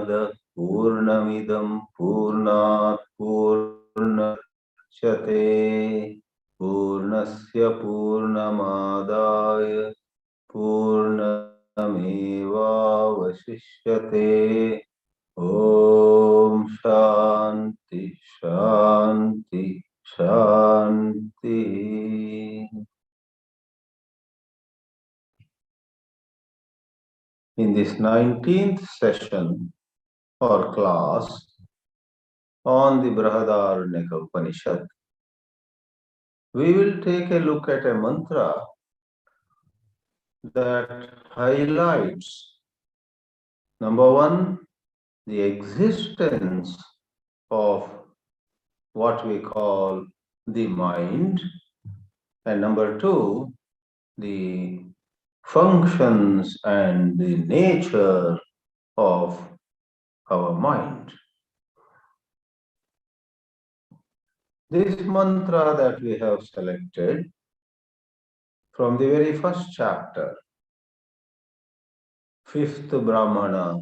Purnamada Purnamidam Purnat Purnachyate Purnasya Purnamadaya Purnamevavasishyate. Om Shanti Shanti Shanti. In this 19th session or class on the Brihadāranyaka Upanishad, we will take a look at a mantra that highlights, number one, the existence of what we call the mind, and number two, the functions and the nature of our mind. This mantra that we have selected from the very first chapter, fifth Brahmana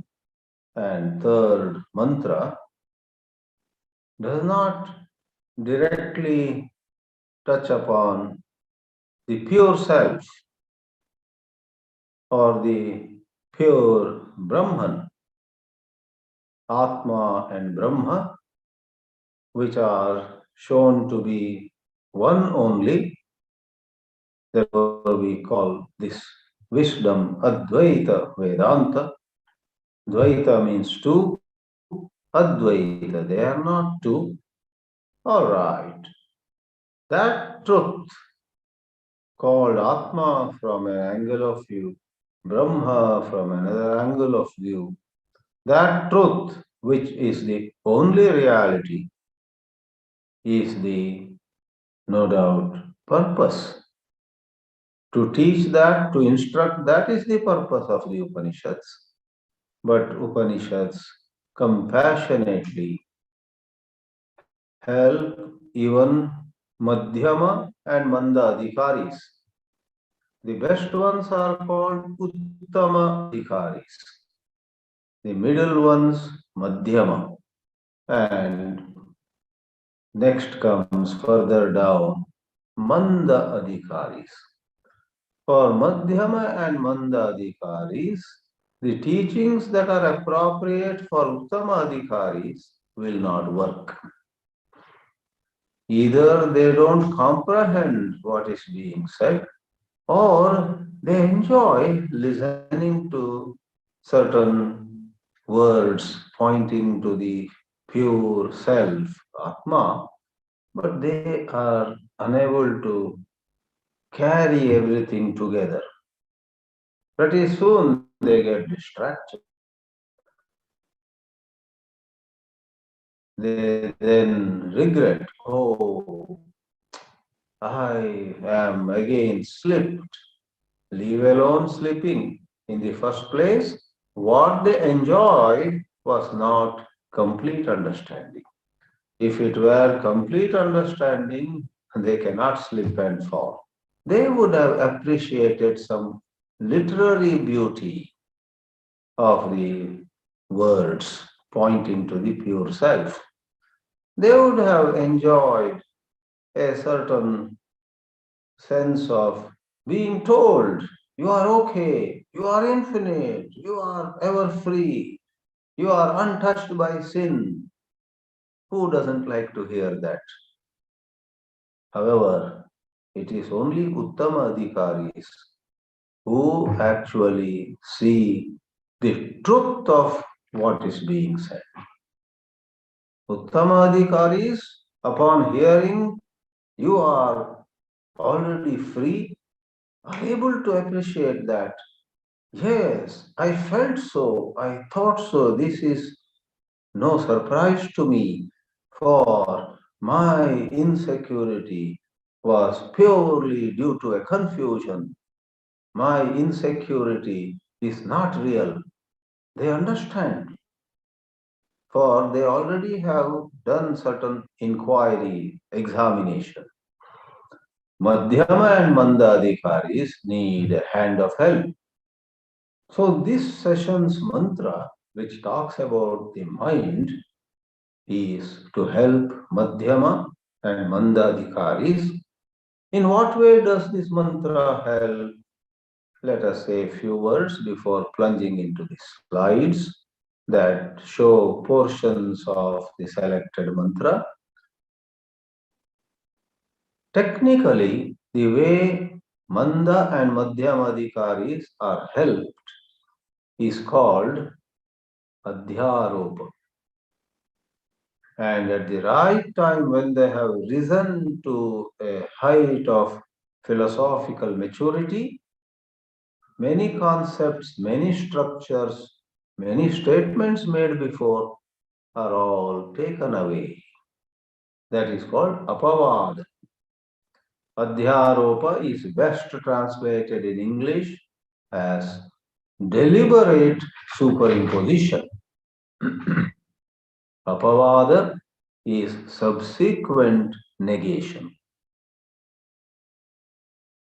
and third mantra, does not directly touch upon the pure self or the pure Brahman, Atma and Brahma, which are shown to be one only. Therefore, we call this wisdom Advaita Vedanta. Dvaita means two, Advaita, they are not two. All right. That truth called Atma from an angle of view, Brahma from another angle of view, that truth, which is the only reality, is the, no doubt, purpose. To teach that, to instruct, that is the purpose of the Upanishads. But Upanishads compassionately help even Madhyama and Manda Adhikaris. The best ones are called Uttama Adhikaris. The middle ones, Madhyama. And next comes further down, Manda Adhikaris. For Madhyama and Manda Adhikaris, the teachings that are appropriate for Uttama Adhikaris will not work. Either they don't comprehend what is being said, or they enjoy listening to certain words pointing to the pure self, Atma, but they are unable to carry everything together. Pretty soon they get distracted. They then regret, oh, I am again slipped. Leave alone slipping. In the first place, what they enjoyed was not complete understanding. If it were complete understanding, they cannot slip and fall. They would have appreciated some literary beauty of the words pointing to the pure self. They would have enjoyed a certain sense of being told, you are okay, you are infinite, you are ever free, you are untouched by sin. Who doesn't like to hear that? However, it is only Uttama Adhikaris who actually see the truth of what is being said. Uttama Adhikaris, upon hearing you are already free, are able to appreciate that. Yes, I felt so, I thought so. This is no surprise to me, for my insecurity was purely due to a confusion. My insecurity is not real. They understand, for they already have done certain inquiry, examination. Madhyama and Manda Adhikaris need a hand of help. So this session's mantra which talks about the mind, is to help Madhyama and Mandadhikaris. In what way does this mantra help? Let us say a few words before plunging into the slides that show portions of the selected mantra. Technically, the way Manda and Madhyamadhikaris are helped is called Adhyaropa. And at the right time, when they have risen to a height of philosophical maturity, many concepts, many structures, many statements made before are all taken away. That is called apavada. Adhyaropa is best translated in English as deliberate superimposition. Apavada is subsequent negation.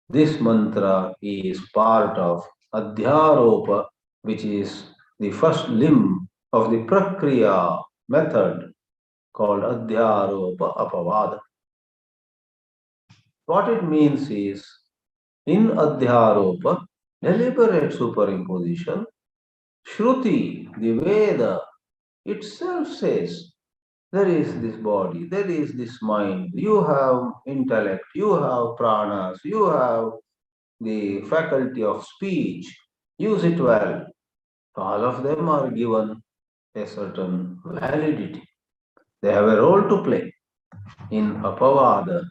This mantra is part of Adhyaropa, which is the first limb of the Prakriya method called Adhyaropa Apavada. What it means is, in Adhyaropa, deliberate superimposition, Shruti, the Veda itself says, there is this body, there is this mind, you have intellect, you have pranas, you have the faculty of speech, use it well. All of them are given a certain validity. They have a role to play in Apavada,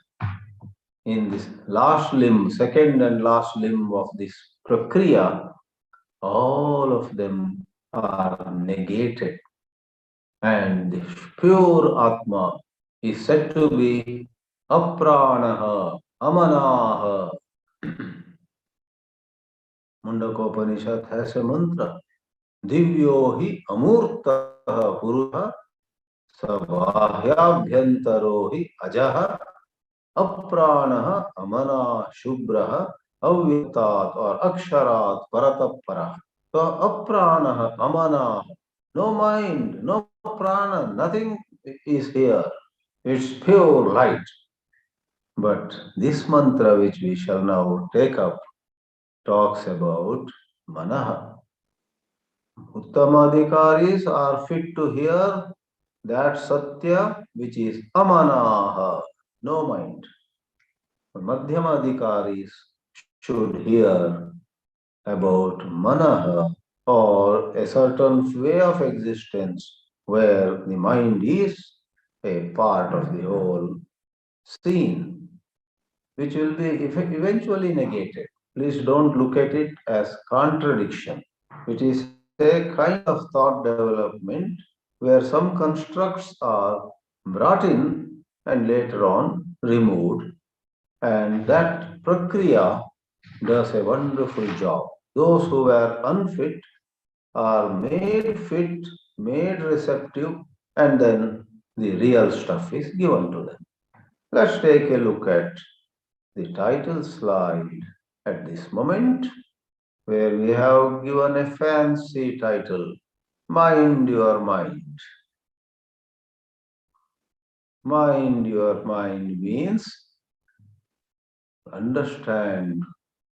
in this last limb, second and last limb of this Prakriya. All of them are negated. And the pure Atma is said to be Apranaha, Amanaha. Mundakopanishad has a mantra. Divyo hi amurtaha puruha sabhahyabhyantaro hi ajaha apranaha amana shubraha avyaktat or aksharat paratapara. So apranaha amana, no mind, no prana, nothing is here. It's pure light. But this mantra which we shall now take up talks about manaha. Uttamadhikaris are fit to hear that satya which is amanaha, no mind. Madhyamadhikaris should hear about manaha or a certain way of existence where the mind is a part of the whole scene, which will be eventually negated. Please don't look at it as contradiction. It is a kind of thought development where some constructs are brought in and later on removed, and that prakriya does a wonderful job. Those who were unfit are made fit, made receptive, and then the real stuff is given to them. Let's take a look at the title slide at this moment, where we have given a fancy title, Mind Your Mind. Mind your mind means understand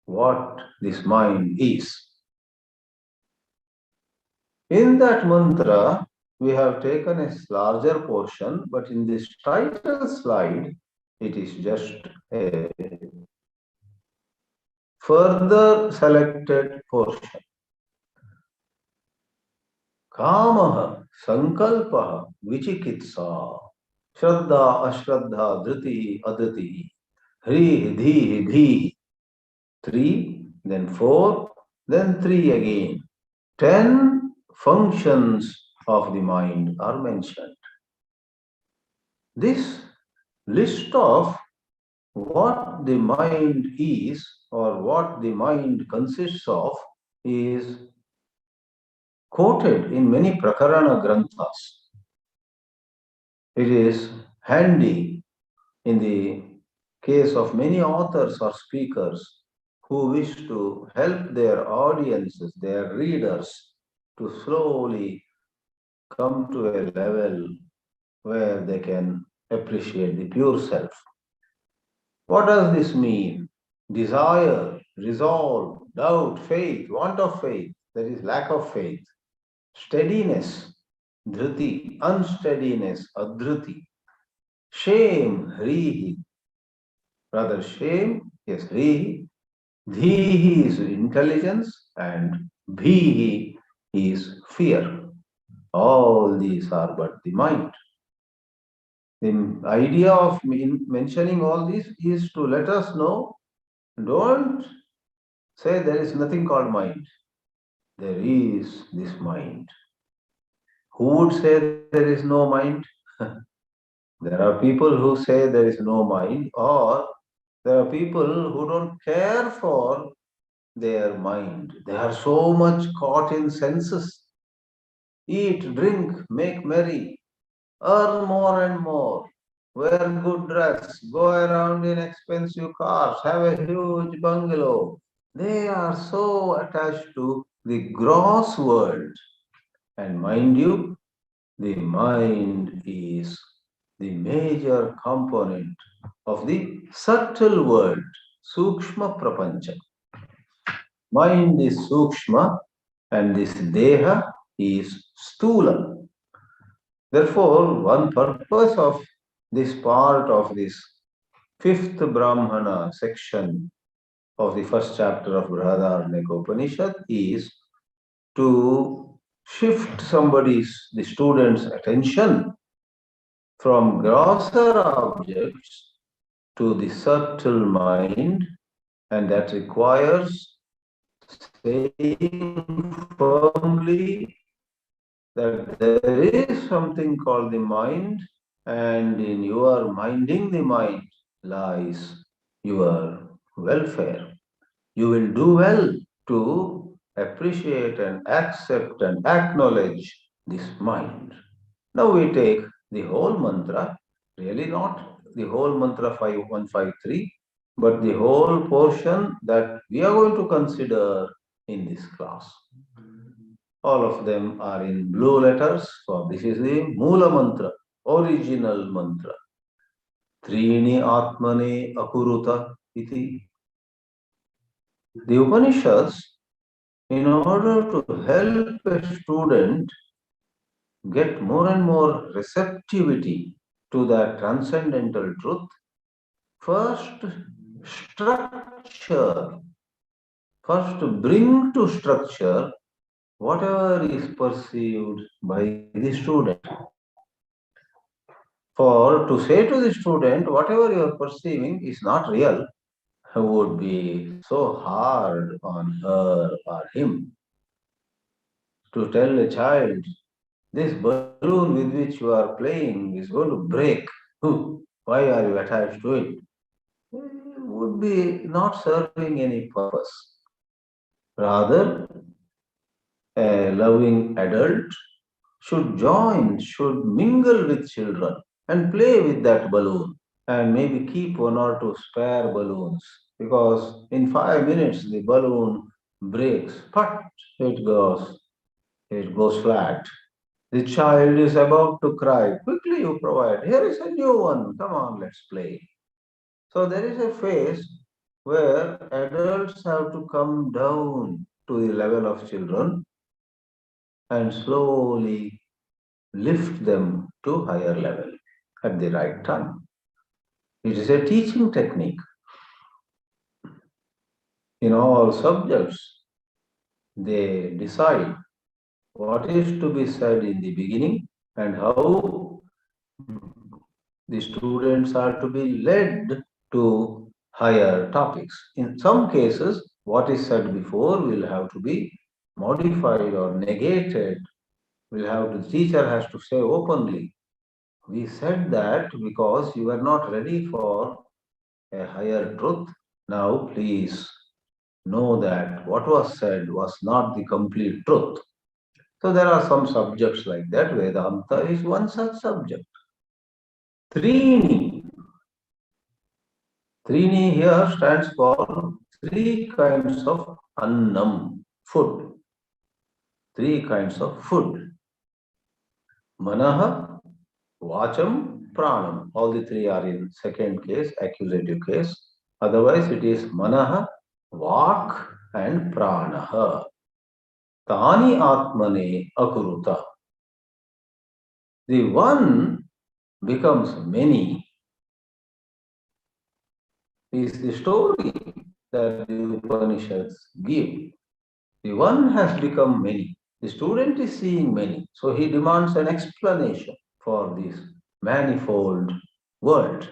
what this mind is. In that mantra, we have taken a larger portion, but in this title slide, it is just a further selected portion. Kamaha, sankalpaha, vichikitsa, shraddha, ashraddha, dhriti, adhriti, hri, dhi, dhi. 3, then 4, then 3 again. 10 functions of the mind are mentioned. This list of what the mind is or what the mind consists of is quoted in many prakarana granthas. It is handy in the case of many authors or speakers who wish to help their audiences, their readers, to slowly come to a level where they can appreciate the pure self. What does this mean? Desire, resolve, doubt, faith, want of faith, that is lack of faith, steadiness, dhriti, unsteadiness, adhriti, shame, hrihi, rather shame, yes, hrihi, dhihi is intelligence, and bhihi is fear. All these are but the mind. The idea of mentioning all this is to let us know, don't say there is nothing called mind. There is this mind. Who would say there is no mind? There are people who say there is no mind, or there are people who don't care for their mind. They are so much caught in senses. Eat, drink, make merry, earn more and more, wear good dress, go around in expensive cars, have a huge bungalow. They are so attached to the gross world. And mind you, the mind is the major component of the subtle world, Sukshma Prapancha. Mind is Sukshma and this Deha is Stula. Therefore, one purpose of this part of this fifth Brahmana section of the first chapter of Brihadāranyaka Upanishad is to shift the student's attention from grosser objects to the subtle mind, and that requires saying firmly that there is something called the mind, and in your minding the mind lies your welfare. You will do well to appreciate and accept and acknowledge this mind. Now we take the whole mantra, really not the whole mantra 5153, but the whole portion that we are going to consider in this class. All of them are in blue letters, so this is the Mula mantra, original mantra. Trini Atmane Akuruta iti. The Upanishads, in order to help a student get more and more receptivity to that transcendental truth, first structure, first bring to structure whatever is perceived by the student. For to say to the student, whatever you are perceiving is not real, would be so hard on her or him. To tell a child, this balloon with which you are playing is going to break. Why are you attached to it? It would be not serving any purpose. Rather, a loving adult should join, should mingle with children and play with that balloon and maybe keep one or two spare balloons, because in 5 minutes the balloon breaks, but it goes flat. The child is about to cry. Quickly you provide. Here is a new one. Come on, let's play. So there is a phase where adults have to come down to the level of children and slowly lift them to higher level at the right time. It is a teaching technique in all subjects. They decide what is to be said in the beginning and how the students are to be led to higher topics. In some cases, what is said before will have to be modified or negated. The teacher has to say openly, we said that because you were not ready for a higher truth. Now please know that what was said was not the complete truth. So there are some subjects like that. Vedanta is one such subject. Trini. Trini here stands for three kinds of annam, food. Three kinds of food. Manaha, Vacham, Pranam. All the three are in second case, accusative case. Otherwise, it is Manaha, Vak, and Pranaha. Tani Atmane Akuruta. The one becomes many is the story that the Upanishads give. The one has become many. The student is seeing many. So he demands an explanation for this manifold world.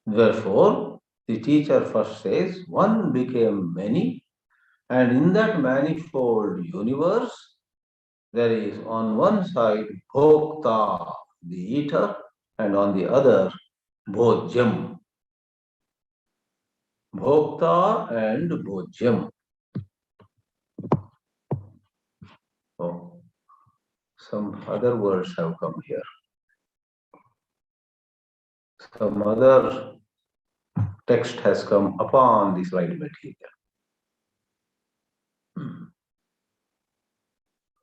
Therefore, the teacher first says, one became many, and in that manifold universe, there is on one side Bhokta, the eater, and on the other Bhojyam. Bhokta and Bhojyam. Oh, some other words have come here. Some other text has come upon the slide material.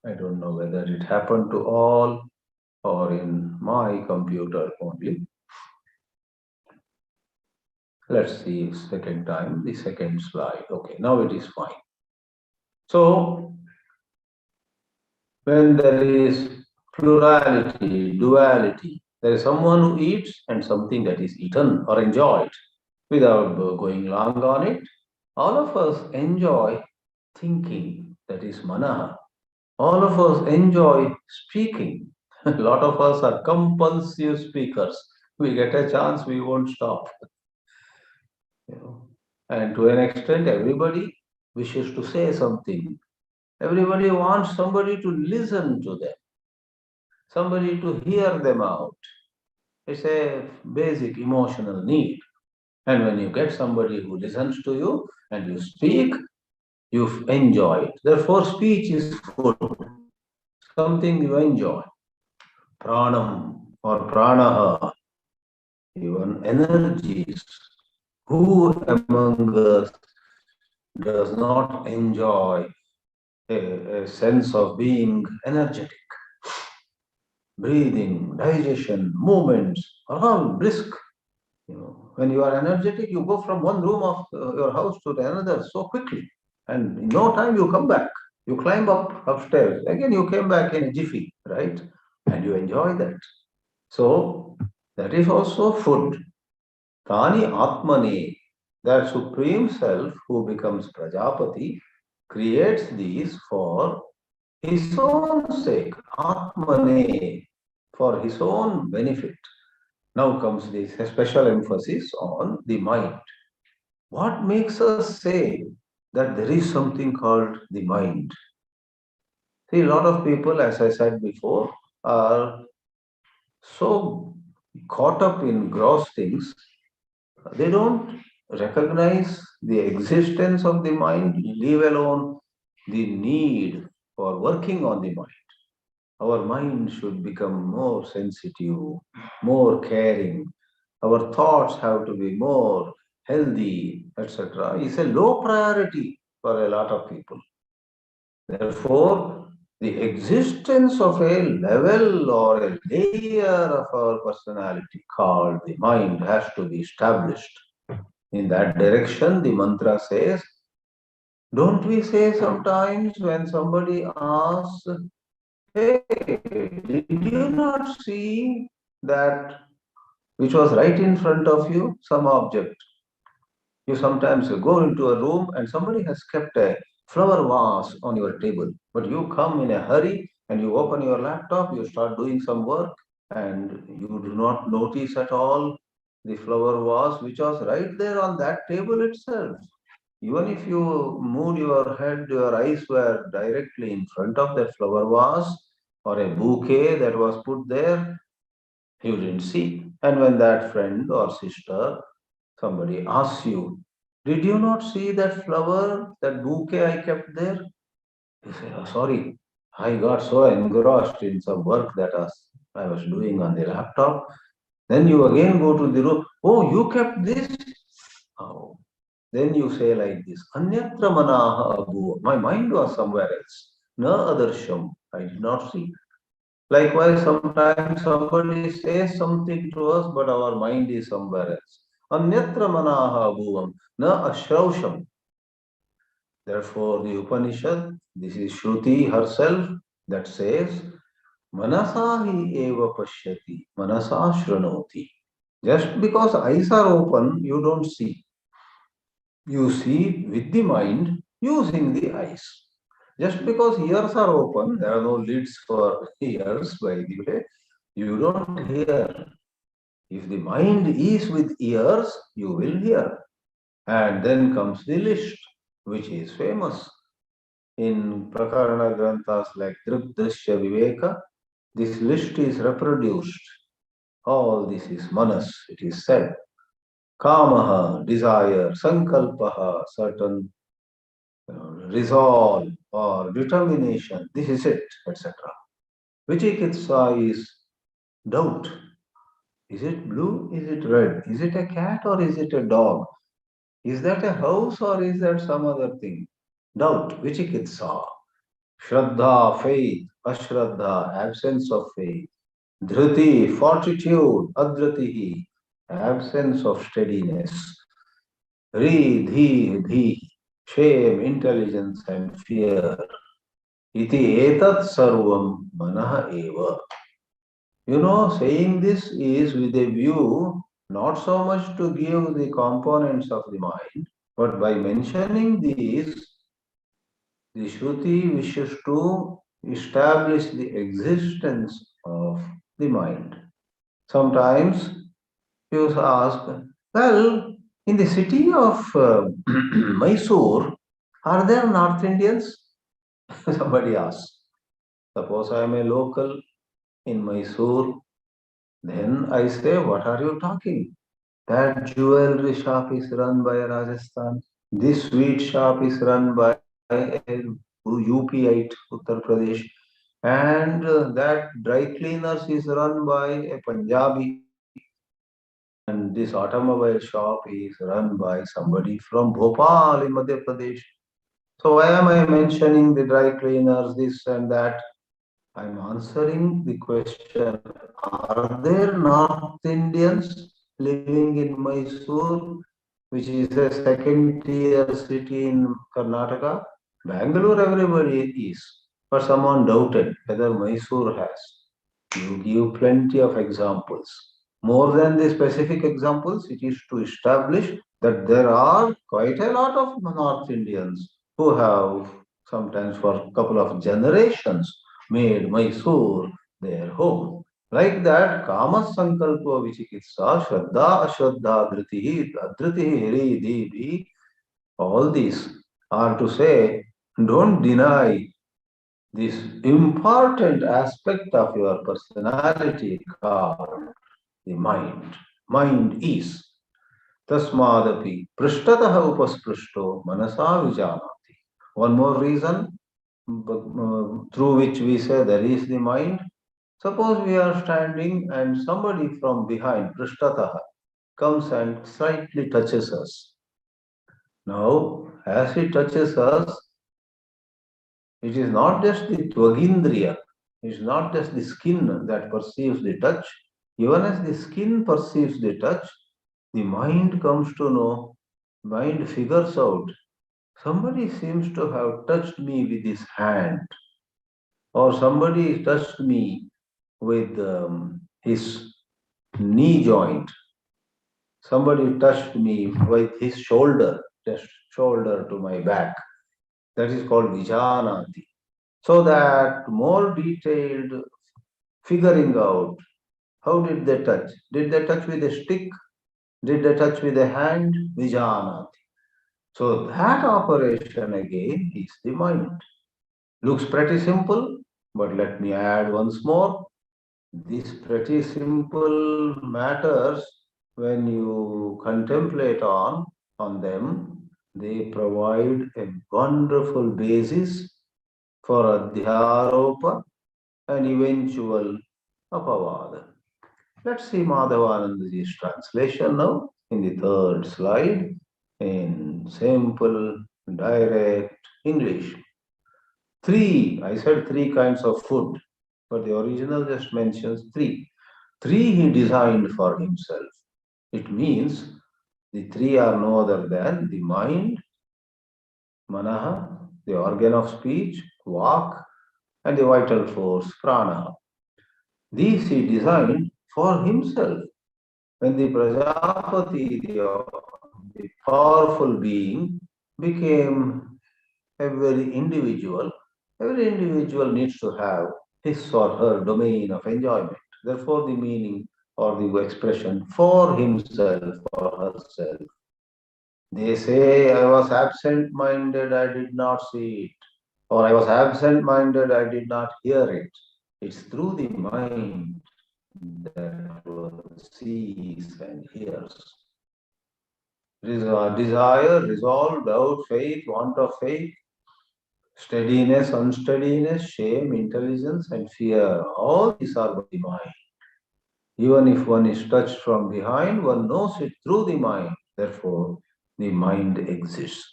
I don't know whether it happened to all or in my computer only. Let's see second time, the second slide. Okay, now it is fine. So, when there is plurality, duality, there is someone who eats and something that is eaten or enjoyed. Without going long on it, all of us enjoy thinking, that is manaha. All of us enjoy speaking. A lot of us are compulsive speakers. We get a chance, we won't stop. And to an extent, everybody wishes to say something. Everybody wants somebody to listen to them, somebody to hear them out. It's a basic emotional need. And when you get somebody who listens to you and you speak, you enjoy it. Therefore, speech is food, something you enjoy. Pranam or pranaha, even energies. Who among us does not enjoy a sense of being energetic? Breathing, digestion, movements are all brisk. When you are energetic, you go from one room of your house to another so quickly. And in no time you come back. You climb up upstairs. Again, you came back in a jiffy, right? And you enjoy that. So that is also food. Tani Atmane, that supreme self who becomes Prajapati, creates these for his own sake, Atmane, for his own benefit. Now comes this special emphasis on the mind. What makes us say that there is something called the mind? See, a lot of people, as I said before, are so caught up in gross things, they don't recognize the existence of the mind, leave alone the need for working on the mind. Our mind should become more sensitive, more caring. Our thoughts have to be more healthy, etc. It's a low priority for a lot of people. Therefore, the existence of a level or a layer of our personality called the mind has to be established. In that direction, the mantra says, don't we say sometimes when somebody asks, hey, did you not see that which was right in front of you, some object? You sometimes go into a room and somebody has kept a flower vase on your table, but you come in a hurry and you open your laptop, you start doing some work, and you do not notice at all the flower vase which was right there on that table itself. Even if you moved your head, your eyes were directly in front of that flower vase or a bouquet that was put there, you didn't see. And when that friend or sister, somebody asks you, did you not see that flower, that bouquet I kept there? You say, oh, sorry, I got so engrossed in some work that I was doing on the laptop. Then you again go to the room, oh, you kept this? Oh. Then you say like this, Anyatra manaha abhu. My mind was somewhere else. Na adarsham. I did not see. Likewise, sometimes somebody says something to us, but our mind is somewhere else. Anyatra manaha bhuvam na ashrausham. Therefore, the Upanishad, this is Shruti herself that says, Manasa hi eva pashyati, manasa shranoti. Just because eyes are open, you don't see. You see with the mind using the eyes. Just because ears are open, there are no lids for ears, by the way, you don't hear. If the mind is with ears, you will hear. And then comes the list, which is famous. In Prakarana Granthas like Drik Drishya Viveka, this list is reproduced. All this is manas, it is said. Kamaha, desire, sankalpaha, certain resolve or determination, this is it, etc. Vichikitsa is doubt. Is it blue? Is it red? Is it a cat or is it a dog? Is that a house or is that some other thing? Doubt, vichikitsa. Shraddha, faith. Ashraddha, absence of faith. Dhriti, fortitude. Adhritihi, absence of steadiness. Ri, dhi, shame, intelligence and fear. Iti etat sarvam manah eva. Saying this is with a view not so much to give the components of the mind, but by mentioning these, the Shruti wishes to establish the existence of the mind. Sometimes you ask, well, in the city of Mysore, are there North Indians? Somebody asks. Suppose I am a local in Mysore, then I say, what are you talking? That jewelry shop is run by Rajasthan. This sweet shop is run by a UPite, Uttar Pradesh. And that dry cleaners is run by a Punjabi. And this automobile shop is run by somebody from Bhopal in Madhya Pradesh. So why am I mentioning the dry cleaners, this and that? I'm answering the question, are there North Indians living in Mysore, which is a second tier city in Karnataka? Bangalore, everybody is. But someone doubted whether Mysore has. You give plenty of examples. More than the specific examples, it is to establish that there are quite a lot of North Indians who have sometimes for a couple of generations made Mysore their home. Like that, Kama Sankalpa Vichikitsa, Shraddha, Ashraddha, Dhritihi, Adhritihi, Hiri, Devi, all these are to say, don't deny this important aspect of your personality called the mind. Mind is. Tasmadapi Prishtataha Upasprishto Manasa Vijanati. One more reason through which we say there is the mind. Suppose we are standing and somebody from behind, Prishtataha, comes and slightly touches us. Now, as he touches us, it is not just the Tvagindriya, it is not just the skin that perceives the touch. Even as the skin perceives the touch, the mind comes to know, mind figures out. Somebody seems to have touched me with his hand, or somebody touched me with his knee joint. Somebody touched me with his shoulder, just shoulder to my back. That is called Vijanati. So that more detailed figuring out how did they touch? Did they touch with a stick? Did they touch with a hand? Vijanati. So that operation again is the mind. Looks pretty simple, but let me add once more. These pretty simple matters, when you contemplate on them, they provide a wonderful basis for adhyaropa and eventual apavada. Let's see Madhavanandaji's translation now in the third slide in simple, direct English. I said three kinds of food. but the original just mentions three. Three he designed for himself. It means the three are no other than the mind, manaha, the organ of speech, vak, and the vital force, prana. These he designed for himself. When the Prajapati, the powerful being, became every individual needs to have his or her domain of enjoyment. Therefore, the meaning or the expression for himself or herself. They say, I was absent minded, I did not see it. Or I was absent minded, I did not hear it. It's through the mind that one sees and hears. Desire, resolve, doubt, faith, want of faith, steadiness, unsteadiness, shame, intelligence, and fear. All these are by the mind. Even if one is touched from behind, one knows it through the mind. Therefore, the mind exists.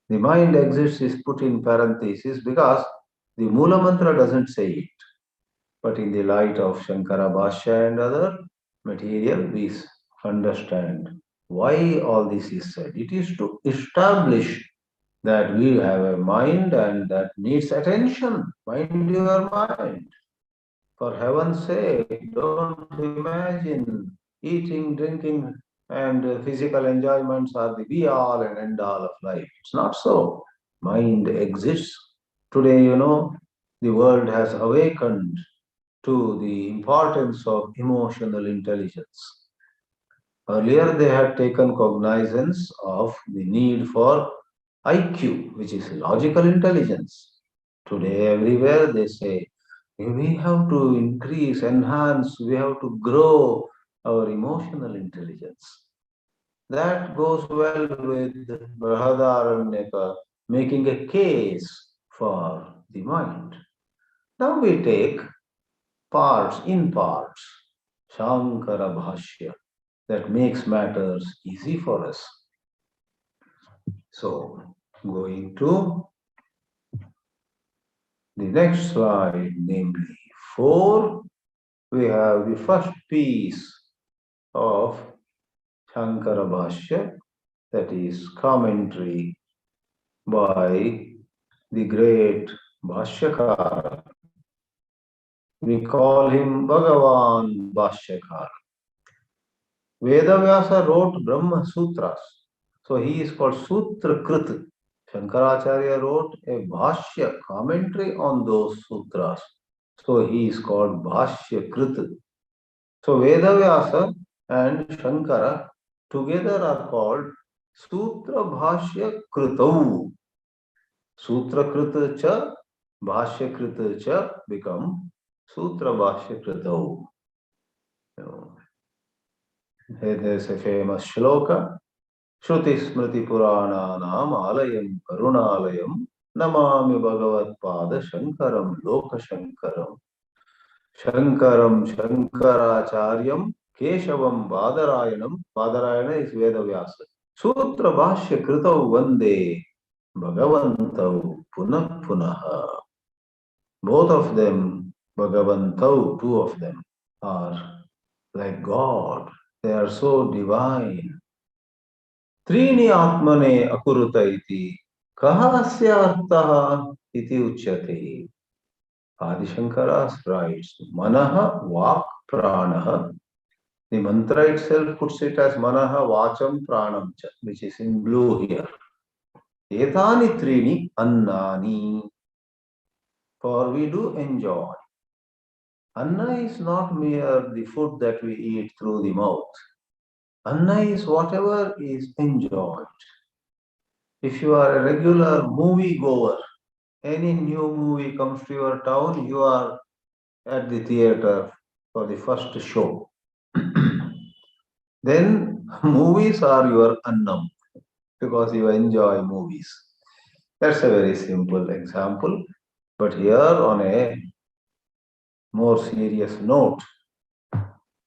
The mind exists is put in parenthesis because the Mula Mantra doesn't say it. But in the light of Shankara Bhashya and other material, we understand why all this is said. It is to establish that we have a mind and that needs attention. Mind your mind. For heaven's sake, don't imagine eating, drinking, and physical enjoyments are the be all and end all of life. It's not so. Mind exists. Today, the world has awakened to the importance of emotional intelligence. Earlier, they had taken cognizance of the need for IQ, which is logical intelligence. Today, everywhere they say we have to increase, enhance, we have to grow our emotional intelligence. That goes well with Brihadāranyaka making a case for the mind. Now we take in parts, Shankara Bhashya, that makes matters easy for us. So, going to the next slide, namely 4, we have the first piece of Shankara Bhashya, that is commentary by the great Bhashyakara. We call him Bhagavan Bhashyakara. Vedavyasa wrote Brahma Sutras. So he is called Sutra Krit. Shankaracharya wrote a Bhashya commentary on those sutras. So he is called Bhashya Krit. So Vedavyasa and Shankara together are called Sutra Bhashya Kritau. Sutra Krit cha, Bhashya Krit cha become Sutra Bhashya Kritau. There's a famous shloka. Shruti Smriti Purananam Alayam Karunalayam Namami Bhagavat Pada Shankaram Loka Shankaram Shankaram Shankaracharyam Keshavam Badarayanam is Vedavyasa. Sutra Bhashya Kritau Vande Bhagavantau Punah Punaha. Both of them, Bhagavantau, two of them, are like God. They are so divine. Trini Atmane Akuruta iti kahasya artaha iti uchyate. Adi Shankara writes, Manaha Vak Pranaha. The mantra itself puts it as Manaha Vacham Pranam cha, which is in blue here. Etani Trini Annani. For we do enjoy. Anna is not mere the food that we eat through the mouth. Anna is whatever is enjoyed. If you are a regular movie goer, any new movie comes to your town, you are at the theater for the first show. Then movies are your annam because you enjoy movies. That's a very simple example. But here on a more serious note,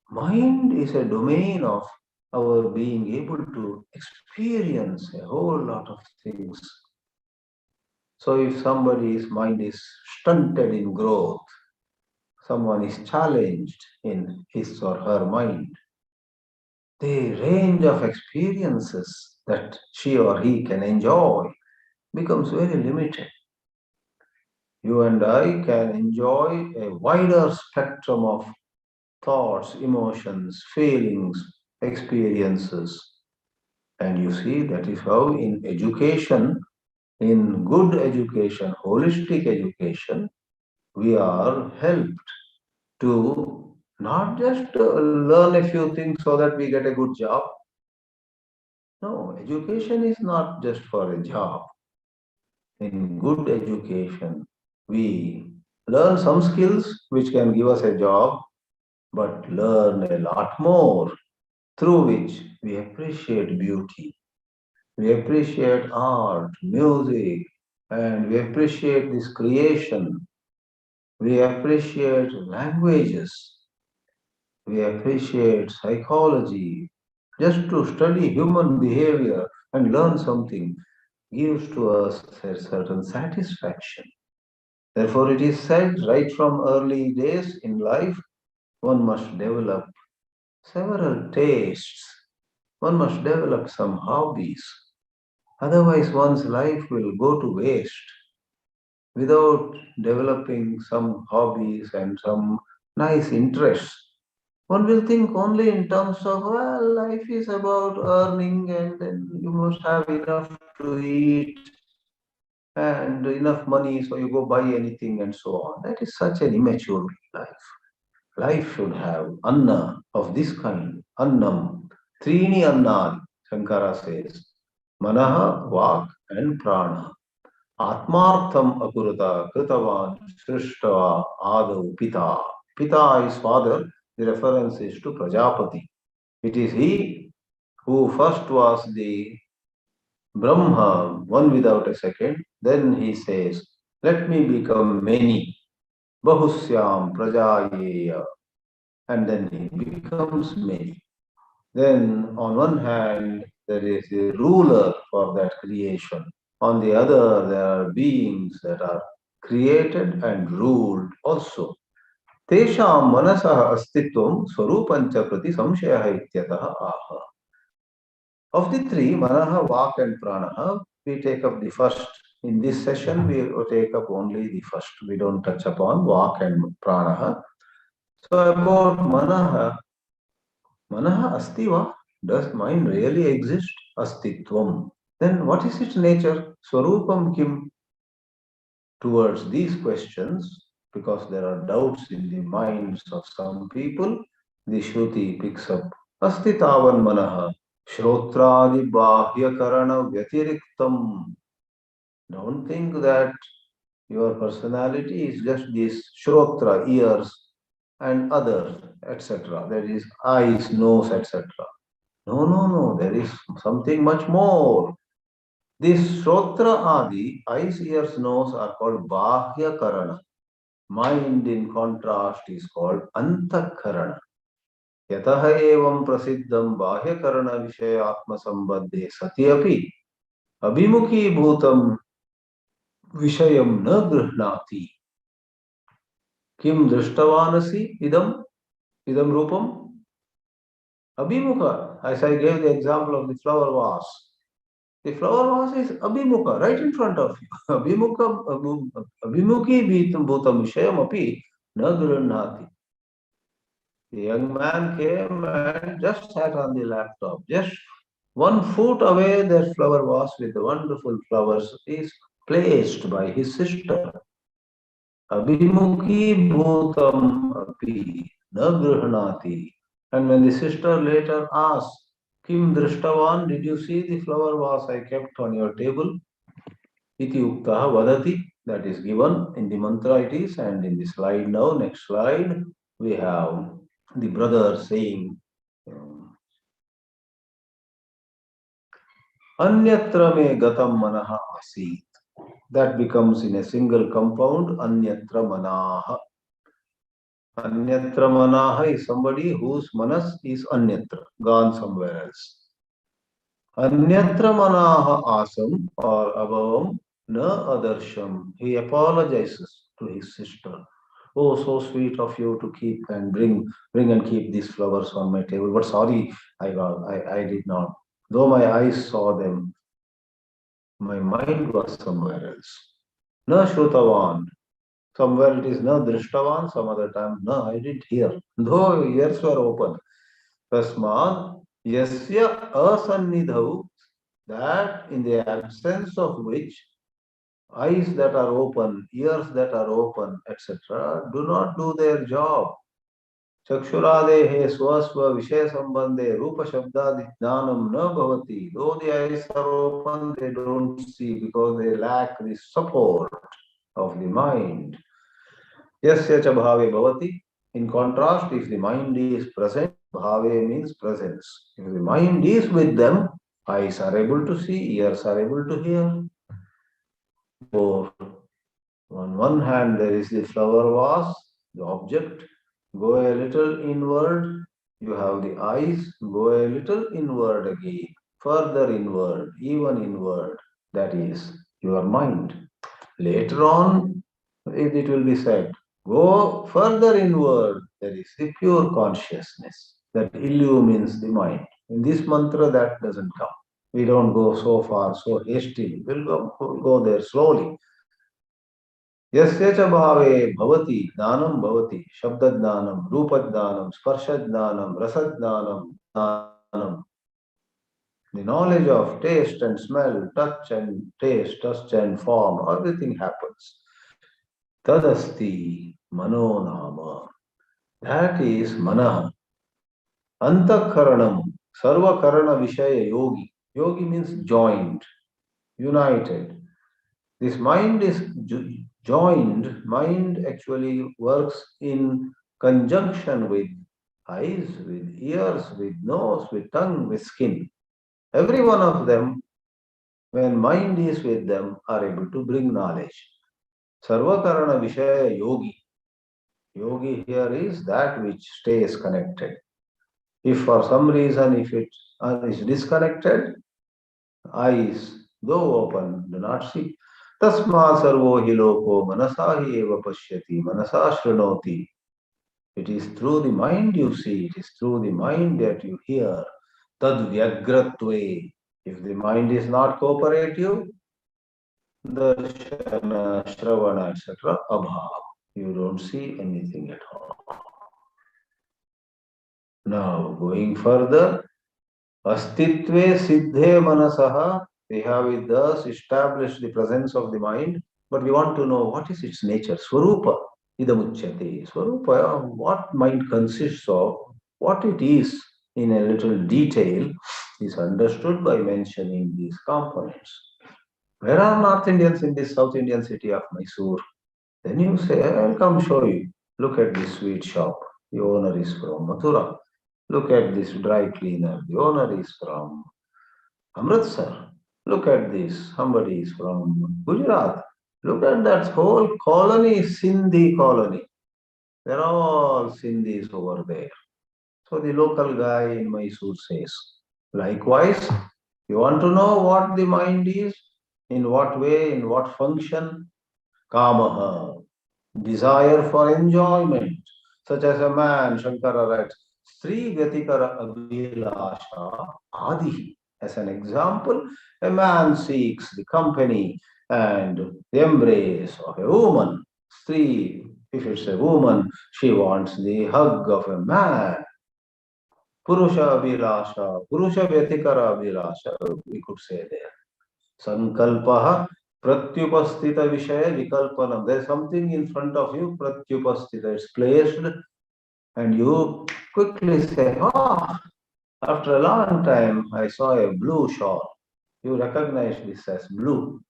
mind is a domain of our being able to experience a whole lot of things. So if somebody's mind is stunted in growth, someone is challenged in his or her mind, the range of experiences that she or he can enjoy becomes very limited. You and I can enjoy a wider spectrum of thoughts, emotions, feelings, experiences. And you see, that is how in education, in good education, holistic education, we are helped to not just learn a few things so that we get a good job. No, education is not just for a job. In good education, we learn some skills which can give us a job, but learn a lot more through which we appreciate beauty, we appreciate art, music, and we appreciate this creation. We appreciate languages. We appreciate psychology. Just to study human behavior and learn something gives to us a certain satisfaction. Therefore, it is said right from early days in life, one must develop several tastes. One must develop some hobbies. Otherwise, one's life will go to waste without developing some hobbies and some nice interests. One will think only in terms of, well, life is about earning and then you must have enough to eat and enough money so you go buy anything and so on. That is such an immature life. Life should have anna of this kind. Annam. Trini annani, Shankara says. Manaha, Vak, and Prana. Atmartham akurata kritavan srishtava adau pita. Pita is father. The reference is to Prajapati. It is he who first was the Brahma, one without a second. Then he says, let me become many. Bahusyam prajayeya. And then he becomes many. Then on one hand, there is a ruler for that creation. On the other, there are beings that are created and ruled also. Tesham manasah astitvam swarupancha prati samshayah ityatah aha. Of the three, manaha, vak and pranaha, we take up the first. In this session, we take up only the first. We don't touch upon vak and pranaha. So about manaha, manaha astiva, does mind really exist? Astitvam. Then what is its nature? Swarupam kim? Towards these questions, because there are doubts in the minds of some people, the Shruti picks up Astitavan manaha Shrotradi Bahyakarana Vyatiriktam. Don't think that your personality is just this Shrotra, ears, and others, etc. That is eyes, nose, etc. No, no, no. There is something much more. This Shrotra Adi, eyes, ears, nose are called Bahya Karana. Mind, in contrast, is called Antakarana. यतः एवं प्रसिद्धं बाह्यकरण विषय आत्मसंबद्धे सति अपि अभिमुखीभूतं विषयं न गृह्णाति किं दृष्टवानसि idam Rupam abhimukha. As I gave the example of the flower vase, the flower vase is abhimukha, right in front of you. Abhimukhi bhutam vishayam api na gृह्णाति. The young man came and just sat on the laptop. Just 1 foot away, that flower vase with the wonderful flowers is placed by his sister. Abhimukhi bhutam api na grihnati. And when the sister later asked, Kim drishtavan, did you see the flower vase I kept on your table? Iti uktaha vadati, that is given in the mantra it is, and in the slide now, next slide, we have the brother saying, Anyatra me gatam manaha asit. That becomes in a single compound, Anyatra manaha. Anyatra manaha is somebody whose manas is anyatra, gone somewhere else. Anyatra manaha asam or abhavam na adarsham. He apologizes to his sister. Oh, so sweet of you to keep and bring and keep these flowers on my table. But sorry, I did not. Though my eyes saw them, my mind was somewhere else. Na Shrutavan. Somewhere it is na Drishtavan, some other time, no, I didn't hear. Though ears were open. Tasmad Yasya Asannidhau, that in the absence of which eyes that are open, ears that are open, etc., do not do their job. चक्षुरादेः स्वस्व विषय संबंधे रूप शब्दादि ज्ञानम न भवति. Though the eyes are open, they don't see because they lack the support of the mind. Yasya cha bhave bhavati. In contrast, if the mind is present, bhave means presence. If the mind is with them, eyes are able to see, ears are able to hear. So, on one hand, there is the flower vase, the object. Go a little inward, you have the eyes. Go a little inward again, further inward, even inward. That is your mind. Later on, it will be said, go further inward. There is the pure consciousness that illumines the mind. In this mantra, that doesn't come. We don't go so far, so hastily. We'll go there slowly. यस्य च भावे भवति ज्ञानं भवति शब्दज्ञानं रूपज्ञानं स्पर्शज्ञानं रसज्ञानं ज्ञानं. The knowledge of taste and smell, touch and taste, touch and form, everything happens. Tadasti mano nama. That is mana. Antakaranam sarva karana vishaya yogi. Yogi means joined, united. This mind is joined. Mind actually works in conjunction with eyes, with ears, with nose, with tongue, with skin. Every one of them, when mind is with them, are able to bring knowledge. Sarvakarana Vishaya Yogi. Yogi here is that which stays connected. If for some reason, if it is disconnected, eyes, though open, do not see. Tasma sarvo hi loko manasa hi eva pashyati manasa shrinoti. It is through the mind you see, it is through the mind that you hear. Tad vyagratve. If the mind is not cooperative, darshana, shravana, etc., abhav. You don't see anything at all. Now, going further, astitve siddhe manasaha. We have with us established the presence of the mind, but we want to know what is its nature. Swarupa idamuchyate. Swarupa, what mind consists of, what it is in a little detail, is understood by mentioning these components. Where are North Indians in this South Indian city of Mysore? Then you say, I'll come show you. Look at this sweet shop. The owner is from Mathura. Look at this dry cleaner. The owner is from Amritsar. Look at this. Somebody is from Gujarat. Look at that whole colony, Sindhi colony. They're all Sindhis over there. So the local guy in Mysore says, likewise, you want to know what the mind is, in what way, in what function? Kamaha, desire for enjoyment, such as a man, Shankara writes, Sri Vyatikara Abhilasha Adi. As an example, a man seeks the company and the embrace of a woman. Sri, if it's a woman, she wants the hug of a man. Purusha Abhilasha, Purusha Vyatikara Abhilasha, we could say there. Sankalpaha Pratyupastita Vishaya Vikalpanam. There's something in front of you, Pratyupastita, it's placed, and you quickly say, after a long time, I saw a blue shawl. You recognize this as blue.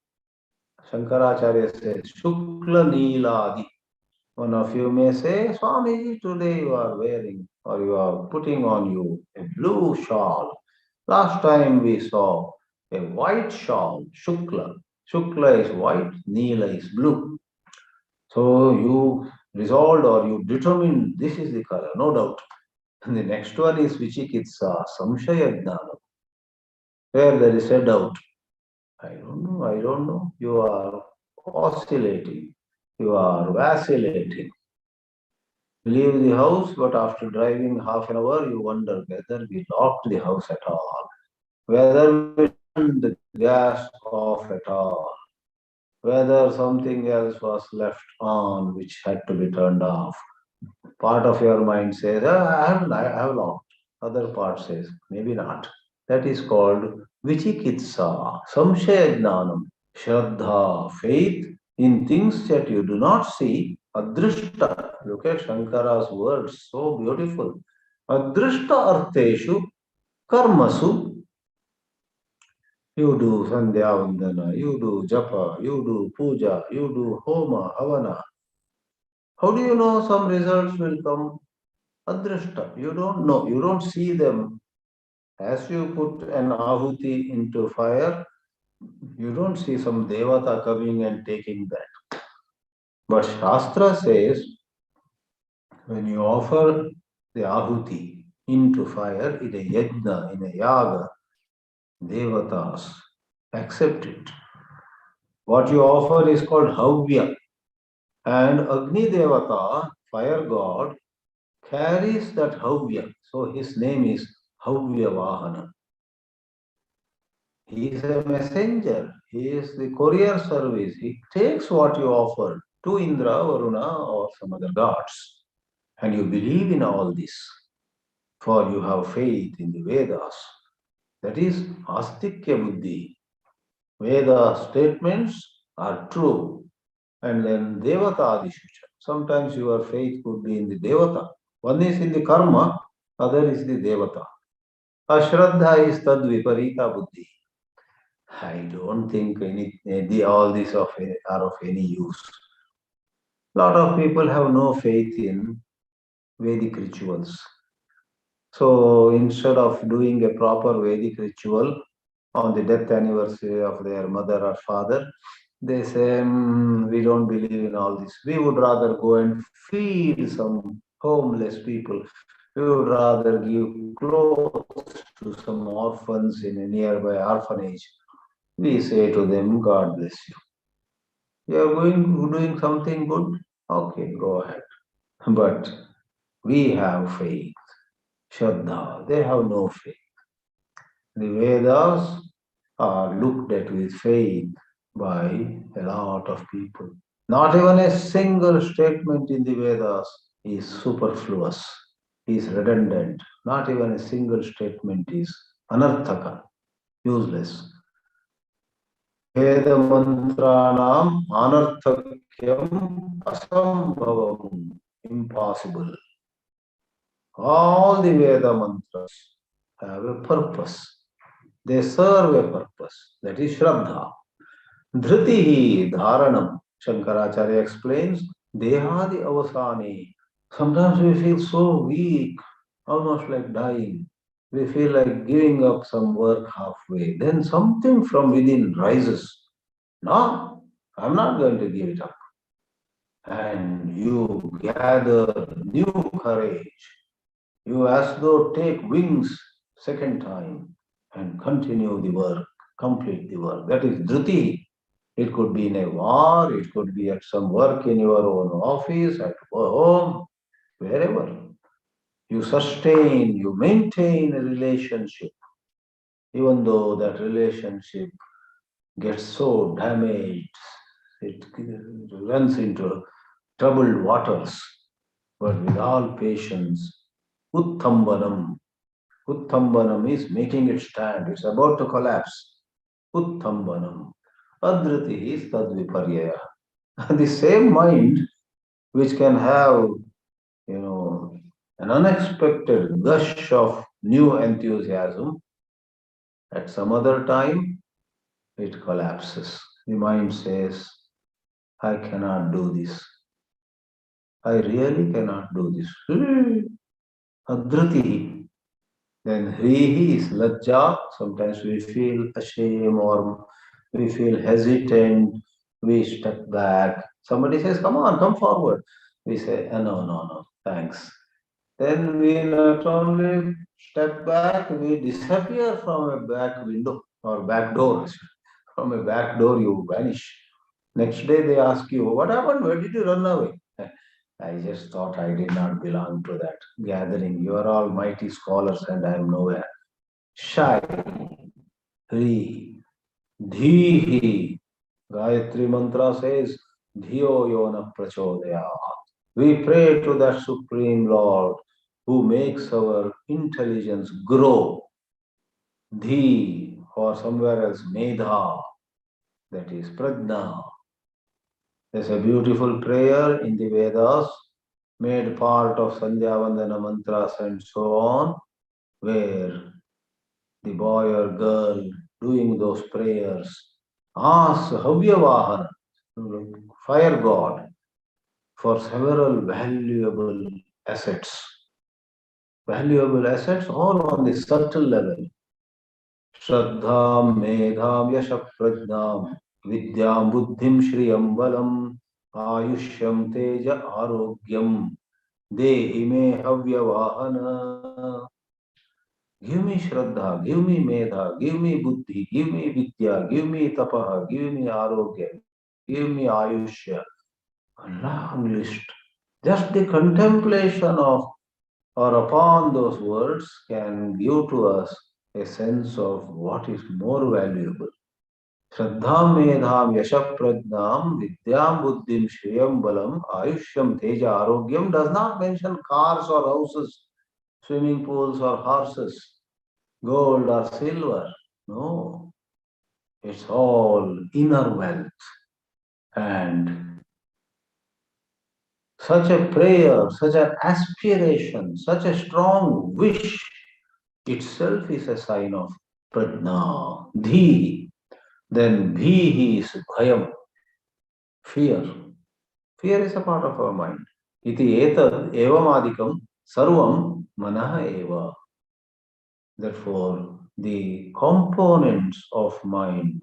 Shankaracharya says, Shukla Neeladi. One of you may say, Swamiji, today you are wearing or you are putting on you a blue shawl. Last time we saw a white shawl, Shukla. Shukla is white, Neela is blue. So you resolved or you determined this is the color, no doubt. And the next one is Vichikitsa, Samshaya Jnana, where there is a doubt. I don't know. You are oscillating, you are vacillating. You leave the house, but after driving half an hour, you wonder whether we locked the house at all, whether we turned the gas off at all, whether something else was left on which had to be turned off. Part of your mind says, I have locked. Other part says, maybe not. That is called vichikitsa, samshaya gnanam, shraddha, faith in things that you do not see, adrishta. Look at Shankara's words, so beautiful. Adrishta arteshu karmasu. You do sandhya vandana, you do japa, you do puja, you do homa, havana. How do you know some results will come? Adrishta. You don't know, you don't see them. As you put an ahuti into fire, you don't see some devata coming and taking that. But Shastra says when you offer the ahuti into fire in a yajna, in a yaga, devatas accept it. What you offer is called havya, and Agni Devata, fire god, carries that havya. So his name is Havya Vahana. He is a messenger. He is the courier service. He takes what you offer to Indra, Varuna, or some other gods. And you believe in all this, for you have faith in the Vedas. That is Astikya Buddhi. Veda statements are true. And then Devata Adishucha. Sometimes your faith could be in the Devata. One is in the karma, other is the Devata. Ashraddha is tad viparita buddhi. I don't think all these are of any use. A lot of people have no faith in Vedic rituals. So instead of doing a proper Vedic ritual on the death anniversary of their mother or father, they say, we don't believe in all this. We would rather go and feed some homeless people. We would rather give clothes to some orphans in a nearby orphanage. We say to them, God bless you. You are doing something good? Okay, go ahead. But we have faith. Shraddha, they have no faith. The Vedas are looked at with faith by a lot of people. Not even a single statement in the Vedas is superfluous, is redundant. Not even a single statement is anarthaka, useless. Veda mantranam anarthakyam asambhavam, impossible. All the Veda mantras have a purpose. They serve a purpose. That is Shraddha. Dhritihi dharanam. Shankaracharya explains, Dehadi avasani. Sometimes we feel so weak, almost like dying. We feel like giving up some work halfway. Then something from within rises. No, I'm not going to give it up. And you gather new courage. You as though take wings second time and continue the work, complete the work. That is dhriti. It could be in a war, it could be at some work in your own office, at home, wherever. You sustain, you maintain a relationship, even though that relationship gets so damaged, it runs into troubled waters. But with all patience, uttambanam. Uttambanam is making it stand. It's about to collapse. Uttambanam. Adriti is tadviparyaya. The same mind which can have, an unexpected gush of new enthusiasm, at some other time it collapses. The mind says, I cannot do this. I really cannot do this. Adriti. Then Hrihi is lajja. Sometimes we feel ashamed or we feel hesitant. We step back. Somebody says, come on, come forward. We say, no, no, no, thanks. Then we not only step back, we disappear from a back window or back door. From a back door, you vanish. Next day, they ask you, what happened? Where did you run away? I just thought I did not belong to that gathering. You are all mighty scholars and I am nowhere. Shy, Hri, Dhihi. Gayatri Mantra says, Dhiyo Yona Prachodaya. We pray to that Supreme Lord who makes our intelligence grow. Dhi, or somewhere else, Medha, that is Prajna. There's a beautiful prayer in the Vedas made part of Sandhya Vandana mantras and so on, where the boy or girl doing those prayers asks Havyavahana, fire god, for several assets. Valuable assets all on the subtle level. Shraddham, Medham, Yasha Prajnam, Vidyam, Buddhim, Shriyam, Balam, Ayushyam, Teja, Arogyam, Dehi me Havyavahana. Give me Shraddha, give me Medha, give me Buddhi, give me Vidya, give me Tapaha, give me Arogya, give me Ayushya. A long list. Just the contemplation of or upon those words can give to us a sense of what is more valuable. Shraddham medham yashaprajnam vidyam buddhim shriyam balam ayushyam teja arogyam does not mention cars or houses, swimming pools or horses, gold or silver. No, it's all inner wealth. And such a prayer, such an aspiration, such a strong wish itself is a sign of prajna, dhi. Then bhihi is bhayam, fear. Fear is a part of our mind. Iti etad evamadikam sarvam manah eva. Therefore, the components of mind,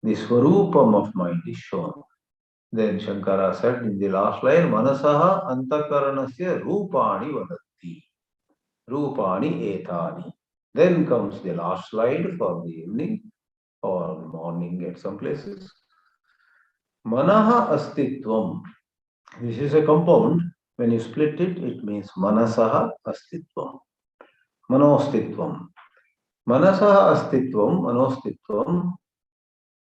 the swarupam of mind is shown. Then Shankara said in the last line, manasaha antakaranasya rupani vadati. Rupani etani. Then comes the last slide for the evening or morning at some places. Manaha astitvam. This is a compound. When you split it, it means manasaha astitvam. Manostitvam. Manasaha astitvam, manostitvam,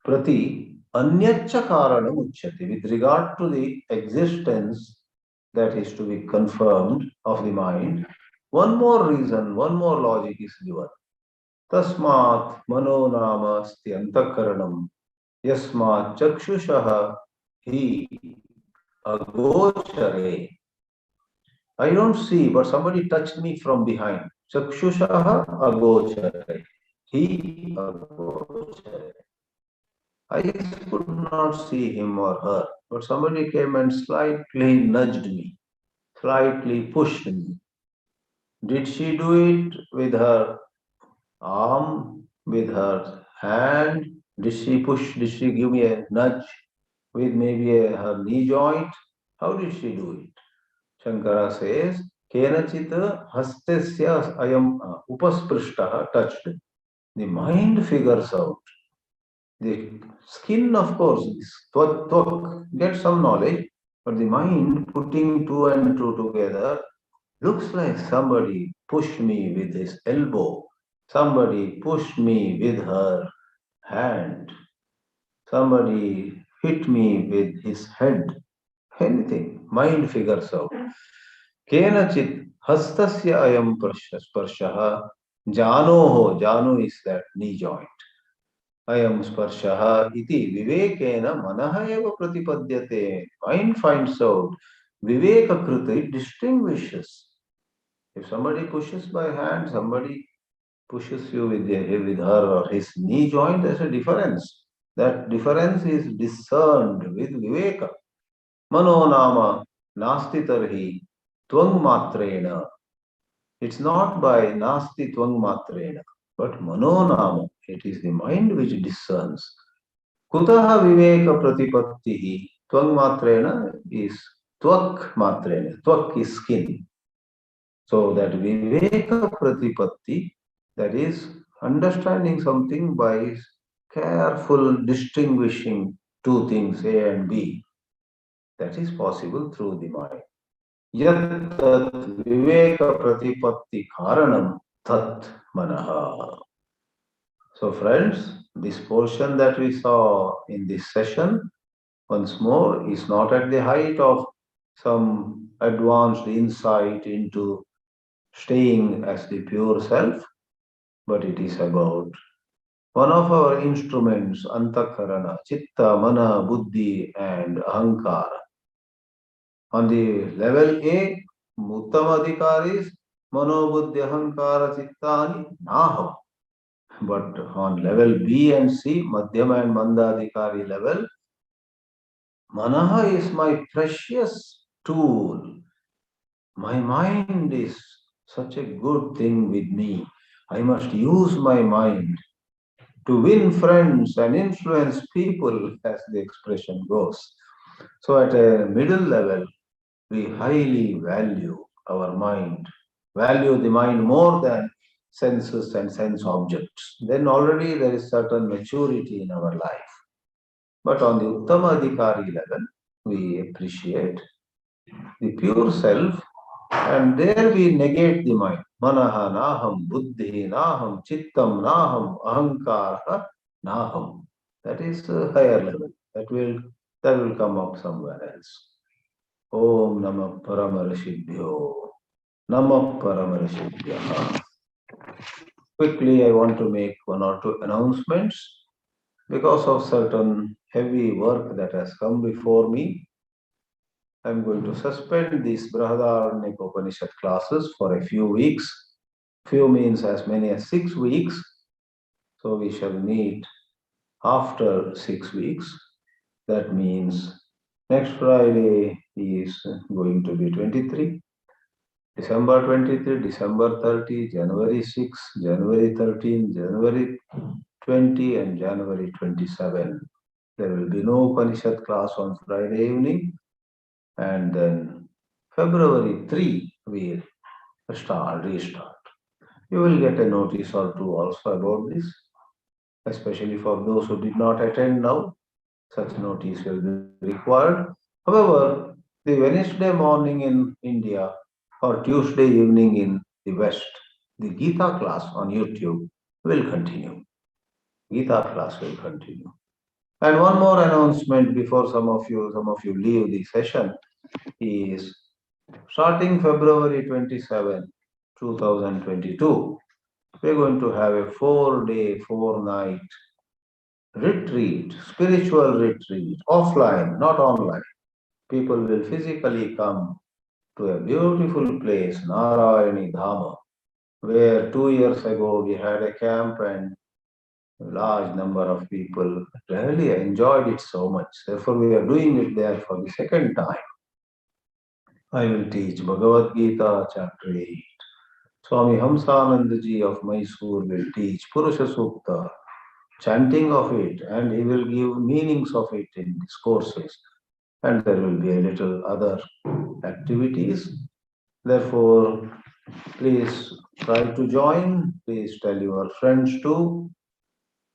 prati anyacha karanam uchyati. With regard to the existence that is to be confirmed of the mind, one more reason, one more logic is given. Tasmat mano nama asti antakaranam yasmat chakshushaha hi agochare. I don't see, but somebody touched me from behind. Chakshushaha agochare. He agochare. I could not see him or her, but somebody came and slightly nudged me, slightly pushed me. Did she do it with her arm, with her hand? Did she push? Did she give me a nudge with maybe her knee joint? How did she do it? Shankara says, Kenachita hastasya ayam upasprishtah touched. The mind figures out. The skin, of course, gets some knowledge, but the mind putting two and two together looks like somebody pushed me with his elbow, somebody pushed me with her hand, somebody hit me with his head. Anything, mind figures out. Kenachit hastasya ayam sparshaha janoho, jano is that knee joint. Ayam sparshaha iti vivekena manaha eva pratipadyate. Mind finds out. Viveka kriti distinguishes. If somebody pushes by hand, somebody pushes you with her or his knee joint, there's a difference. That difference is discerned with viveka. Mano nama nasti tarhi tvang matrena. It's not by nasti tvang matrena, but mano nama. It is the mind which discerns. Kutaha viveka pratipattihi tvang matrena is tvak matrena. Tvak is skin. So that viveka pratipatti, that is understanding something by careful distinguishing two things, A and B. That is possible through the mind. Yat tat viveka pratipatti karanam tat manaha. So friends, this portion that we saw in this session, once more, is not at the height of some advanced insight into staying as the pure self, but it is about one of our instruments, antakarana, chitta, mana, buddhi, and ahankara. On the level A, Muttamadhikaris, Mano, Buddhi, Ahankara, Chittani, Naham. But on level B and C, Madhyama and Mandadhikari level, Manaha is my precious tool. My mind is such a good thing with me. I must use my mind to win friends and influence people, as the expression goes. So, at a middle level, we highly value our mind, value the mind more than senses and sense objects. Then already there is certain maturity in our life. But on the Uttamadhikari level, we appreciate the pure self, and there we negate the mind. Manaha naham, buddhi naham, chittam naham, ahankara naham. That is a higher level. That will come up somewhere else. Om Namah Paramarashibhyo. Namah Paramarashibhya. Quickly, I want to make one or two announcements. Because of certain heavy work that has come before me, I'm going to suspend these Brihadāranyaka Upanishad classes for a few weeks. Few means as many as 6 weeks. So we shall meet after 6 weeks. That means next Friday is going to be 23. December 23, December 30, January 6, January 13, January 20, and January 27. There will be no Upanishad class on Friday evening. And then February 3, we'll restart. You will get a notice or two also about this, especially for those who did not attend now. Such notice will be required. However, the Wednesday morning in India or Tuesday evening in the West, the Gita class on YouTube will continue. Gita class will continue. And one more announcement before some of you leave the session is starting February 27, 2022, we're going to have a 4-day, 4-night retreat, spiritual retreat, offline, not online. People will physically come to a beautiful place, Narayani Dhama, where 2 years ago we had a camp and a large number of people really enjoyed it so much. Therefore, we are doing it there for the second time. I will teach Bhagavad Gita, chapter 8. Swami Hamsanandaji of Mysore will teach Purusha Sukta, chanting of it, and he will give meanings of it in his courses. And there will be a little other activities. Therefore, please try to join. Please tell your friends too.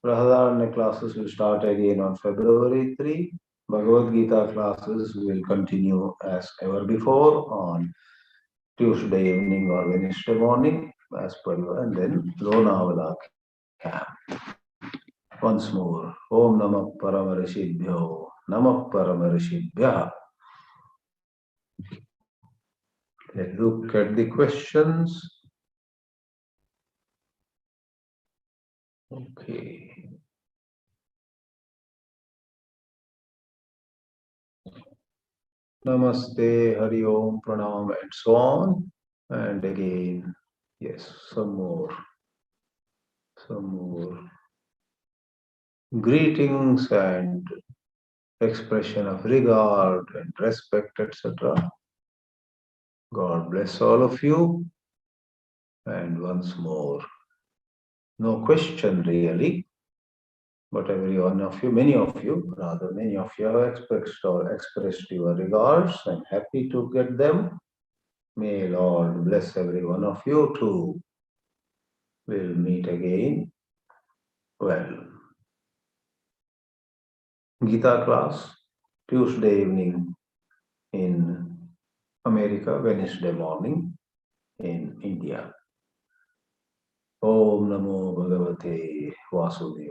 Brihadāranyaka classes will start again on February 3. Bhagavad Gita classes will continue as ever before on Tuesday evening or Wednesday morning, as per you, and then Lonavala camp. Once more, Om Namah Paramarashibhyo, Namah Paramarashibhya. Let's look at the questions. Okay. Namaste, Hari Om, Pranam, and so on. And again, yes, some more. Greetings and expression of regard and respect, etc. God bless all of you. And once more, no question really, but every one of you, many of you have expressed your regards. I'm happy to get them. May Lord bless every one of you too. We'll meet again. Well, Gita class, Tuesday evening, in America, Wednesday morning in India. Om Namo Bhagavate Vasudevaya.